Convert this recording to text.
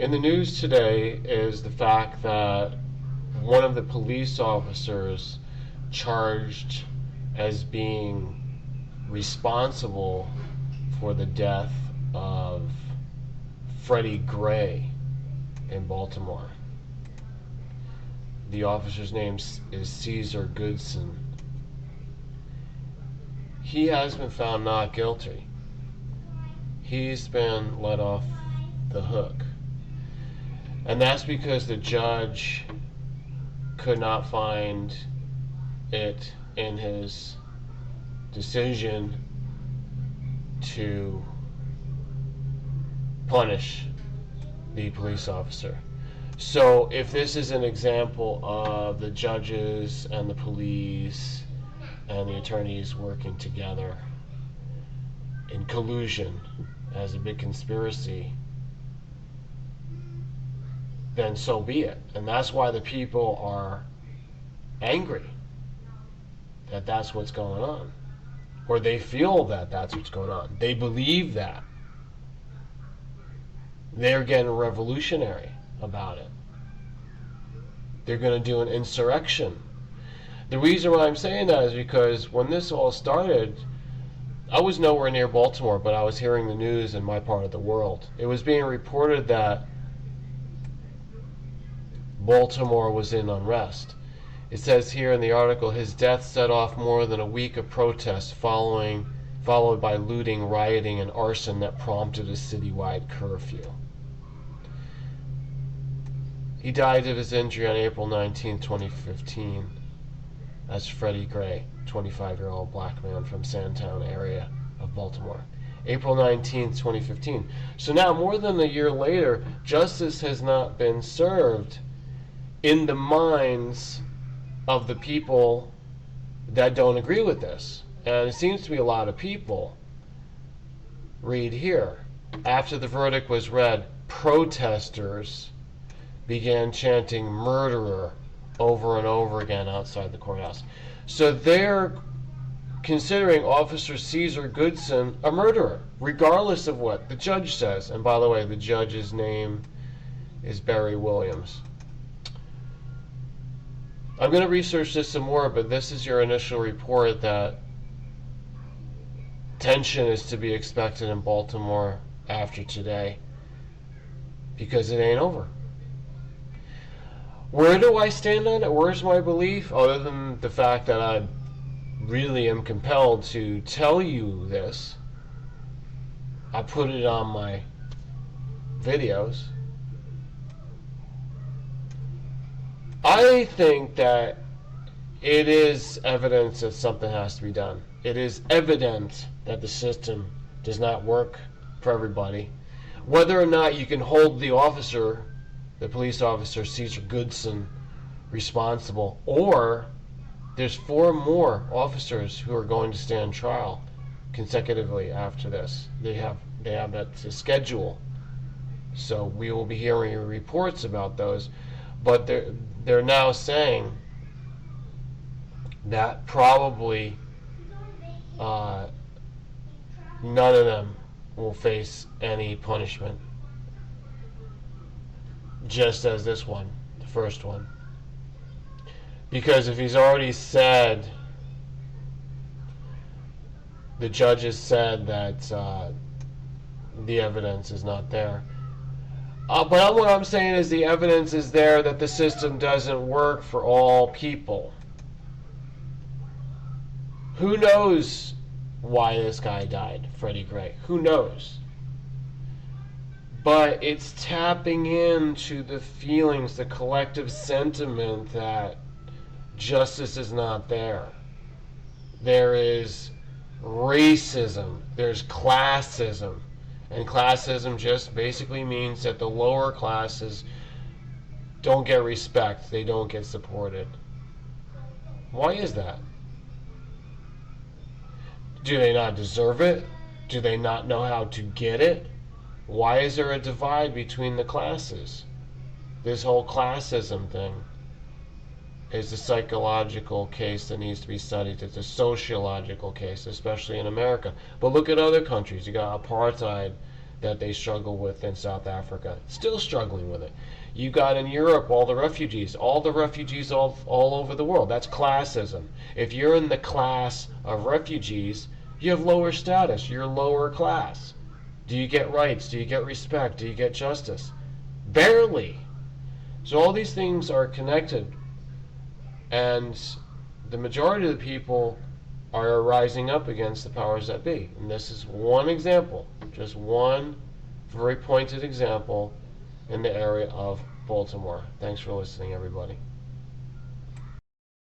In the news today is the fact that one of the police officers charged as being responsible for the death of Freddie Gray in Baltimore. The officer's name is Caesar Goodson. He has been found not guilty. He's been let off the hook. And that's because the judge could not find it in his decision to punish the police officer. So if this is an example of the judges and the police and the attorneys working together in collusion as a big conspiracy, then so be it. And that's why the people are angry that that's what's going on. Or they feel that that's what's going on. They believe that. They're getting revolutionary about it. They're going to do an insurrection. The reason why I'm saying that is because when this all started, I was nowhere near Baltimore, but I was hearing the news in my part of the world. It was being reported that Baltimore was in unrest. It says here in the article, his death set off more than a week of protests followed by looting, rioting, and arson that prompted a citywide curfew. He died of his injury on April 19, 2015. That's Freddie Gray, 25-year-old black man from Sandtown area of Baltimore. April 19, 2015. So now, more than a year later, justice has not been served in the minds of the people that don't agree with this. And it seems to be a lot of people. Read here. After the verdict was read, protesters began chanting "murderer" over and over again outside the courthouse. So they're considering Officer Caesar Goodson a murderer, regardless of what the judge says. And by the way, the judge's name is Barry Williams. I'm going to research this some more, but this is your initial report that tension is to be expected in Baltimore after today, because it ain't over. Where do I stand on it? Where's my belief? Other than the fact that I really am compelled to tell you this. I put it on my videos. I think that it is evidence that something has to be done. It is evident that the system does not work for everybody. Whether or not you can hold the officer, the police officer Caesar Goodson, responsible, or there's 4 more officers who are going to stand trial consecutively after this. They have that to schedule. So we will be hearing reports about those. But they're now saying that probably none of them will face any punishment, just as this one, the first one. Because if he's already said, the judges said that the evidence is not there. But what I'm saying is the evidence is there that the system doesn't work for all people. Who knows why this guy died, Freddie Gray? Who knows? But it's tapping into the feelings, the collective sentiment that justice is not there. There is racism. There's classism. And classism just basically means that the lower classes don't get respect. They don't get supported. Why is that? Do they not deserve it? Do they not know how to get it? Why is there a divide between the classes? This whole classism thing is a psychological case that needs to be studied. It's a sociological case, especially in America. But look at other countries. You got apartheid that they struggle with in South Africa. Still struggling with it. You got in Europe all the refugees all over the world. That's classism. If you're in the class of refugees, you have lower status. You're lower class. Do you get rights? Do you get respect? Do you get justice? Barely. So all these things are connected, and the majority of the people are rising up against the powers that be. And this is one example, just one very pointed example in the area of Baltimore. Thanks for listening, everybody.